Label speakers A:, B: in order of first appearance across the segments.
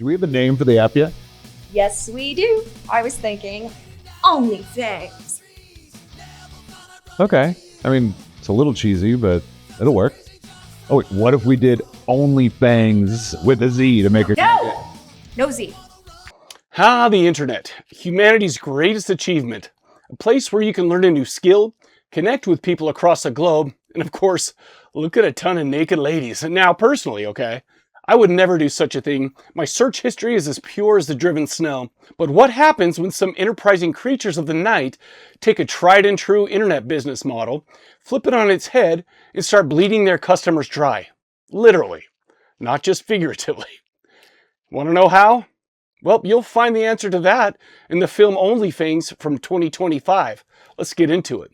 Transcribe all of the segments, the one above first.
A: Do we have a name for the app yet?
B: Yes, we do. I was thinking Onlyfangs.
A: Okay. I mean, it's a little cheesy, but it'll work. Oh, wait, what if we did Onlyfangs with a Z to make it...
B: No! No Z.
C: The internet. Humanity's greatest achievement. A place where you can learn a new skill, connect with people across the globe, and of course, look at a ton of naked ladies. And now, personally, okay, I would never do such a thing. My search history is as pure as the driven snow. But what happens when some enterprising creatures of the night take a tried and true internet business model, flip it on its head, and start bleeding their customers dry? Literally, not just figuratively. Want to know how? Well, you'll find the answer to that in the film Onlyfangs from 2025. Let's get into it.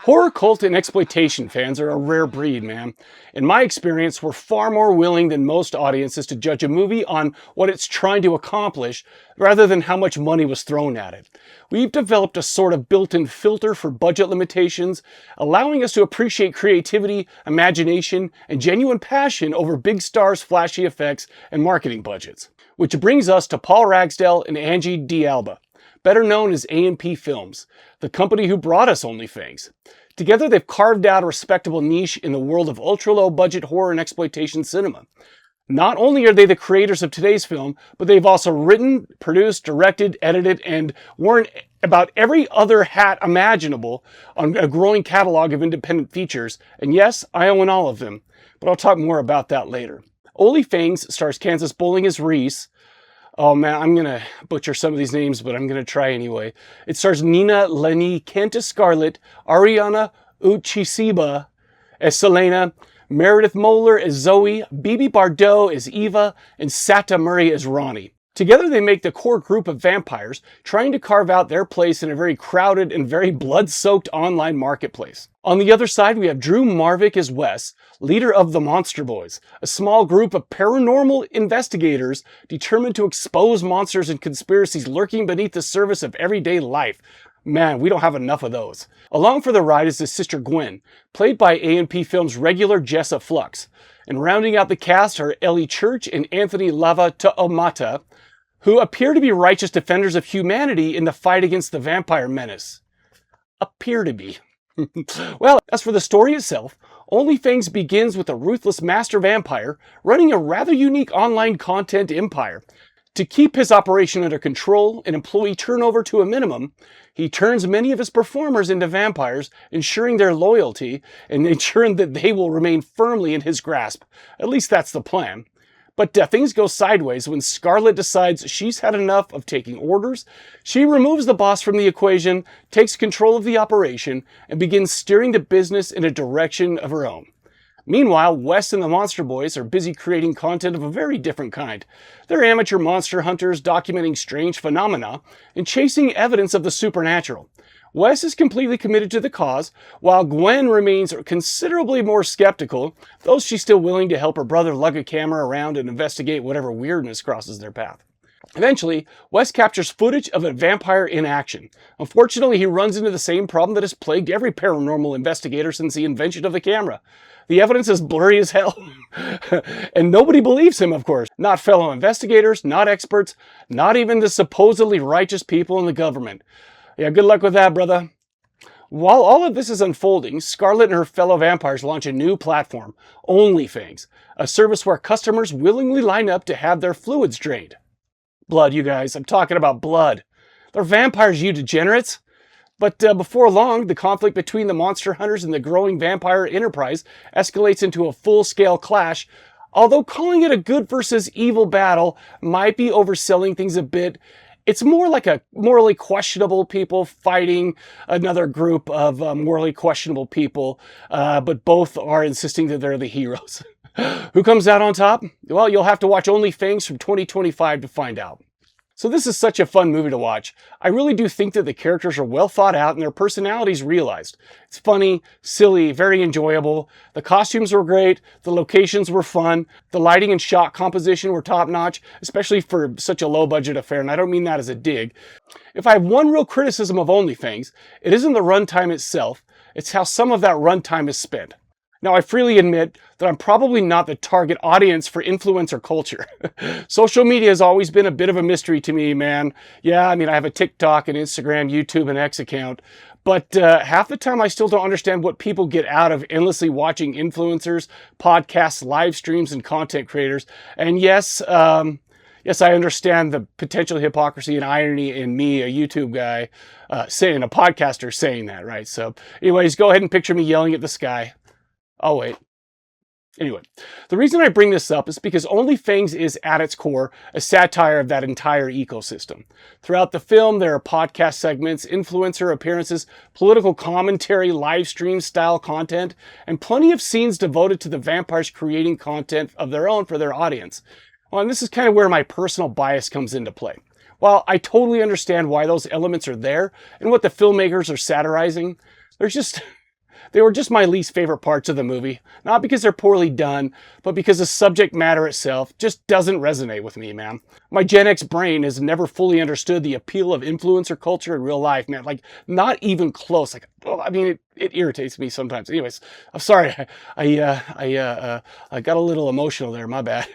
C: Horror cult and exploitation fans are a rare breed, man. In my experience, we're far more willing than most audiences to judge a movie on what it's trying to accomplish rather than how much money was thrown at it. We've developed a sort of built-in filter for budget limitations, allowing us to appreciate creativity, imagination, and genuine passion over big stars, flashy effects, and marketing budgets. Which brings us to Paul Ragsdale and Angie D'Alba, better known as A&P Films, the company who brought us Onlyfangs. Together, they've carved out a respectable niche in the world of ultra-low budget horror and exploitation cinema. Not only are they the creators of today's film, but they've also written, produced, directed, edited, and worn about every other hat imaginable on a growing catalog of independent features. And yes, I own all of them, but I'll talk more about that later. Onlyfangs stars Kansas Bowling as Reese. Oh man, I'm going to butcher some of these names, but I'm going to try anyway. It stars Nina Lanee Kent as Scarlett, Ariana Uchisiba as Selena, Meredith Moeller as Zoe, Bibi Bardot as Eva, and Sata Murray as Ronnie. Together they make the core group of vampires trying to carve out their place in a very crowded and very blood-soaked online marketplace. On the other side, we have Drew Marvick as Wes, leader of the Monster Boys, a small group of paranormal investigators determined to expose monsters and conspiracies lurking beneath the surface of everyday life. Man, we don't have enough of those. Along for the ride is his sister Gwen, played by A&P Films regular Jessa Flux. And rounding out the cast are Ellie Church and Anthony Lava Ta'omata, who appear to be righteous defenders of humanity in the fight against the vampire menace. Appear to be. Well, as for the story itself, Onlyfangs begins with a ruthless master vampire running a rather unique online content empire. To keep his operation under control and employee turnover to a minimum, he turns many of his performers into vampires, ensuring their loyalty and ensuring that they will remain firmly in his grasp. At least that's the plan. But things go sideways when Scarlett decides she's had enough of taking orders. She removes the boss from the equation, takes control of the operation, and begins steering the business in a direction of her own. Meanwhile, Wes and the Monster Boys are busy creating content of a very different kind. They're amateur monster hunters documenting strange phenomena and chasing evidence of the supernatural. Wes is completely committed to the cause, while Gwen remains considerably more skeptical, though she's still willing to help her brother lug a camera around and investigate whatever weirdness crosses their path. Eventually, Wes captures footage of a vampire in action. Unfortunately, he runs into the same problem that has plagued every paranormal investigator since the invention of the camera. The evidence is blurry as hell. And nobody believes him, of course. Not fellow investigators, not experts, not even the supposedly righteous people in the government. Yeah, good luck with that, brother. While all of this is unfolding, Scarlett and her fellow vampires launch a new platform, Onlyfangs, a service where customers willingly line up to have their fluids drained. Blood, you guys. I'm talking about blood. They're vampires, you degenerates. But before long, the conflict between the monster hunters and the growing vampire enterprise escalates into a full-scale clash. Although calling it a good versus evil battle might be overselling things a bit, it's more like a morally questionable people fighting another group of morally questionable people, but both are insisting that they're the heroes. Who comes out on top? Well, you'll have to watch Onlyfangs from 2025 to find out. So this is such a fun movie to watch. I really do think that the characters are well thought out and their personalities realized. It's funny, silly, very enjoyable. The costumes were great. The locations were fun. The lighting and shot composition were top notch, especially for such a low budget affair. And I don't mean that as a dig. If I have one real criticism of OnlyFans, it isn't the runtime itself. It's how some of that runtime is spent. Now, I freely admit that I'm probably not the target audience for influencer culture. Social media has always been a bit of a mystery to me, man. Yeah, I mean, I have a TikTok, an Instagram, YouTube, and X account, but half the time I still don't understand what people get out of endlessly watching influencers, podcasts, live streams, and content creators. And yes, yes, I understand the potential hypocrisy and irony in me, a YouTube guy, saying a podcaster saying that, right? So anyways, go ahead and picture me yelling at the sky. Oh, wait. Anyway, the reason I bring this up is because OnlyFans is, at its core, a satire of that entire ecosystem. Throughout the film, there are podcast segments, influencer appearances, political commentary, live stream style content, and plenty of scenes devoted to the vampires creating content of their own for their audience. Well, and this is kind of where my personal bias comes into play. While I totally understand why those elements are there and what the filmmakers are satirizing, they were just my least favorite parts of the movie. Not because they're poorly done, but because the subject matter itself just doesn't resonate with me, man. My Gen X brain has never fully understood the appeal of influencer culture in real life, man. Like, not even close. Like, oh, I mean, it irritates me sometimes. Anyways, I'm sorry. I got a little emotional there. My bad.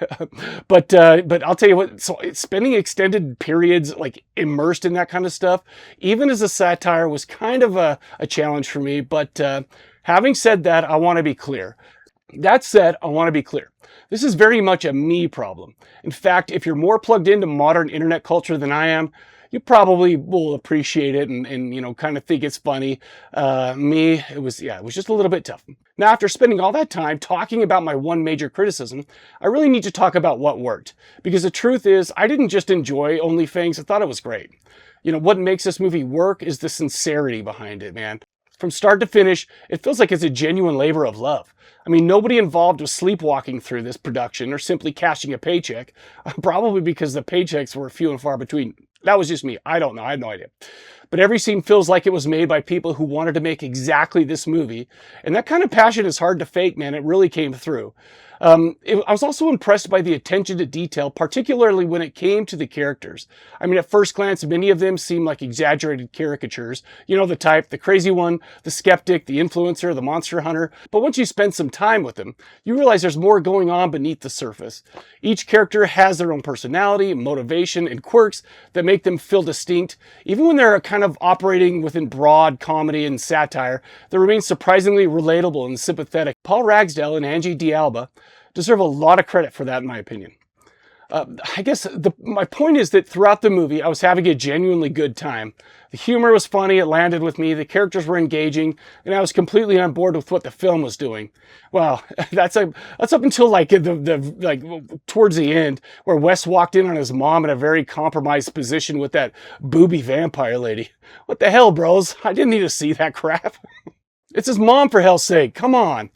C: But I'll tell you what. So spending extended periods like immersed in that kind of stuff, even as a satire, was kind of a challenge for me. But having said that, I want to be clear. This is very much a me problem. In fact, if you're more plugged into modern internet culture than I am, you probably will appreciate it and you know, kind of think it's funny. It was just a little bit tough. Now, after spending all that time talking about my one major criticism, I really need to talk about what worked. Because the truth is, I didn't just enjoy OnlyFans, I thought it was great. You know, what makes this movie work is the sincerity behind it, man. From start to finish, it feels like it's a genuine labor of love. I mean, nobody involved was sleepwalking through this production or simply cashing a paycheck, probably because the paychecks were few and far between. That was just me. I don't know. I had no idea. But every scene feels like it was made by people who wanted to make exactly this movie. And that kind of passion is hard to fake, man. It really came through. I was also impressed by the attention to detail, particularly when it came to the characters. I mean, at first glance, many of them seem like exaggerated caricatures. You know, the type, the crazy one, the skeptic, the influencer, the monster hunter. But once you spend some time with them, you realize there's more going on beneath the surface. Each character has their own personality, motivation, and quirks that make them feel distinct. Even when they're kind of operating within broad comedy and satire, they remain surprisingly relatable and sympathetic. Paul Ragsdale and Angie D'Alba deserve a lot of credit for that, in my opinion. I guess my point is that throughout the movie, I was having a genuinely good time. The humor was funny, it landed with me, the characters were engaging, and I was completely on board with what the film was doing. Well, that's up until like towards the end, where Wes walked in on his mom in a very compromised position with that booby vampire lady. What the hell, bros? I didn't need to see that crap. It's his mom, for hell's sake. Come on.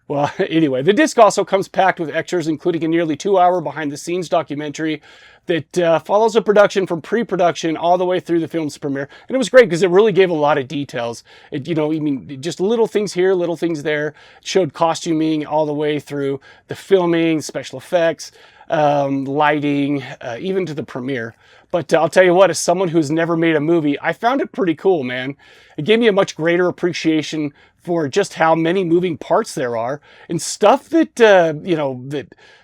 C: Well, anyway, the disc also comes packed with extras, including a nearly 2-hour behind-the-scenes documentary that follows the production from pre-production all the way through the film's premiere. And it was great because it really gave a lot of details. Just little things here, little things there. It showed costuming all the way through the filming, special effects, lighting, even to the premiere. But I'll tell you what, as someone who's never made a movie, I found it pretty cool, man. It gave me a much greater appreciation for just how many moving parts there are and stuff that,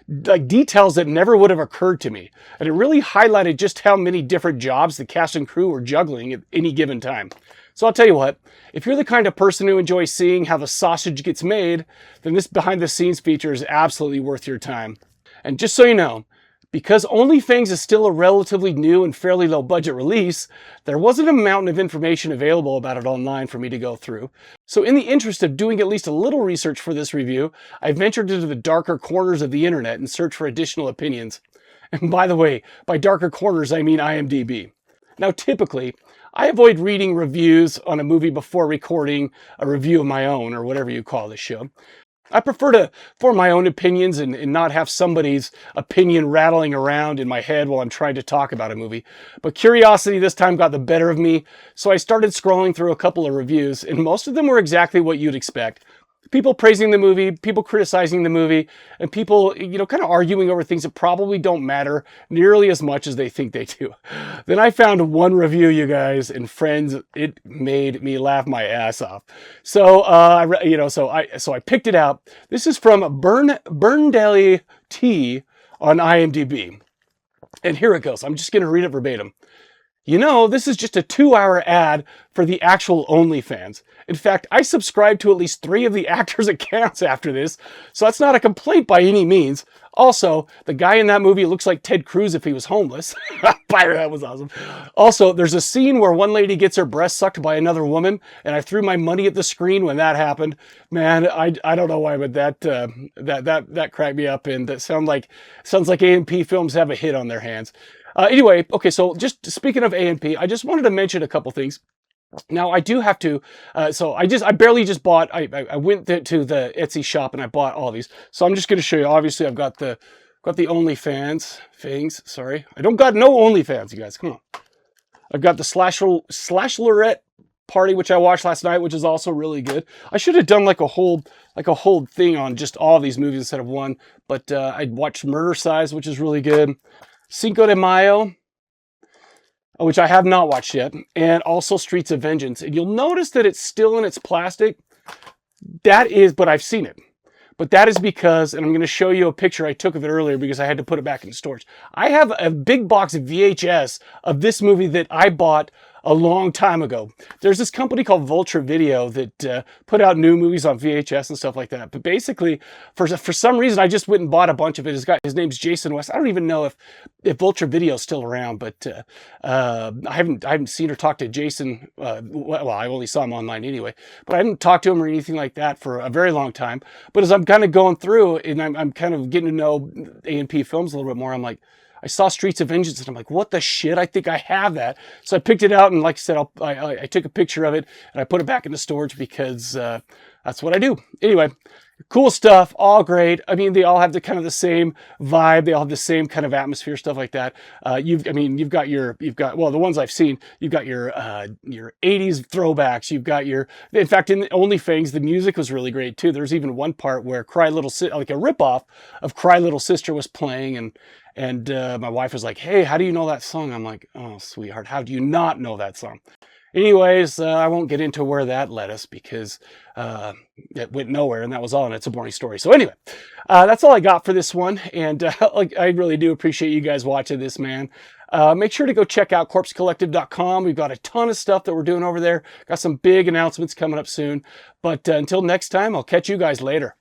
C: like details that never would have occurred to me. And it really highlighted just how many different jobs the cast and crew were juggling at any given time. So I'll tell you what, if you're the kind of person who enjoys seeing how the sausage gets made, then this behind the scenes feature is absolutely worth your time. And just so you know, because OnlyFans is still a relatively new and fairly low budget release, there wasn't a mountain of information available about it online for me to go through. So in the interest of doing at least a little research for this review, I ventured into the darker corners of the internet and searched for additional opinions. And by the way, by darker corners, I mean IMDb. Now typically, I avoid reading reviews on a movie before recording a review of my own, or whatever you call this show. I prefer to form my own opinions and not have somebody's opinion rattling around in my head while I'm trying to talk about a movie. But curiosity this time got the better of me, so I started scrolling through a couple of reviews, and most of them were exactly what you'd expect. People praising the movie, people criticizing the movie, and people, kind of arguing over things that probably don't matter nearly as much as they think they do. Then I found one review, you guys, and friends, it made me laugh my ass off. So, I picked it out. This is from Burndale T on IMDb. And here it goes. I'm just going to read it verbatim. This is just a 2-hour ad for the actual OnlyFans. In fact, I subscribed to at least 3 of the actors' accounts after this, so that's not a complaint by any means. Also, the guy in that movie looks like Ted Cruz if he was homeless. That was awesome. Also, there's a scene where one lady gets her breast sucked by another woman, and I threw my money at the screen when that happened. Man, I don't know why, but that cracked me up, and that sounds like A&P Films have a hit on their hands. Anyway, okay, so just speaking of A&P, I just wanted to mention a couple things. Now, I do have to, I barely just bought, I went to the Etsy shop and I bought all these. So I'm just going to show you, obviously I've got the OnlyFans, sorry. I don't got no OnlyFans, you guys, come on. I've got the Slashlerette Party, which I watched last night, which is also really good. I should have done like a whole thing on just all these movies instead of one, but I watched Murder Size, which is really good. Cinco de Mayo, which I have not watched yet, and also Streets of Vengeance. And you'll notice that it's still in its plastic. But I've seen it. But that is because, and I'm going to show you a picture I took of it earlier because I had to put it back in storage. I have a big box of VHS of this movie that I bought a long time ago. There's this company called Vulture Video that put out new movies on VHS and stuff like that. But basically, for some reason, I just went and bought a bunch of it. His name's Jason West. I don't even know if Vulture Video is still around, but I haven't seen or talked to Jason. Well, I only saw him online anyway, but I didn't talk to him or anything like that for a very long time. But as I'm kind of going through and I'm kind of getting to know A&P Films a little bit more, I'm like, I saw Streets of Vengeance and I'm like, what the shit? I think I have that. So I picked it out and like I said, I took a picture of it and I put it back into storage because that's what I do. Anyway, cool stuff, all great. I mean, they all have the same vibe. They all have the same kind of atmosphere, stuff like that. You've got the ones I've seen, you've got your 80s throwbacks. You've got in fact, in OnlyFangs, the music was really great too. There's even one part where like a ripoff of Cry Little Sister was playing and my wife was like, hey, how do you know that song? I'm like, oh, sweetheart, how do you not know that song? Anyways, I won't get into where that led us because it went nowhere and that was all, and it's a boring story. So anyway, that's all I got for this one. And I really do appreciate you guys watching this, man. Make sure to go check out corpsecollective.com. We've got a ton of stuff that we're doing over there. Got some big announcements coming up soon. But until next time, I'll catch you guys later.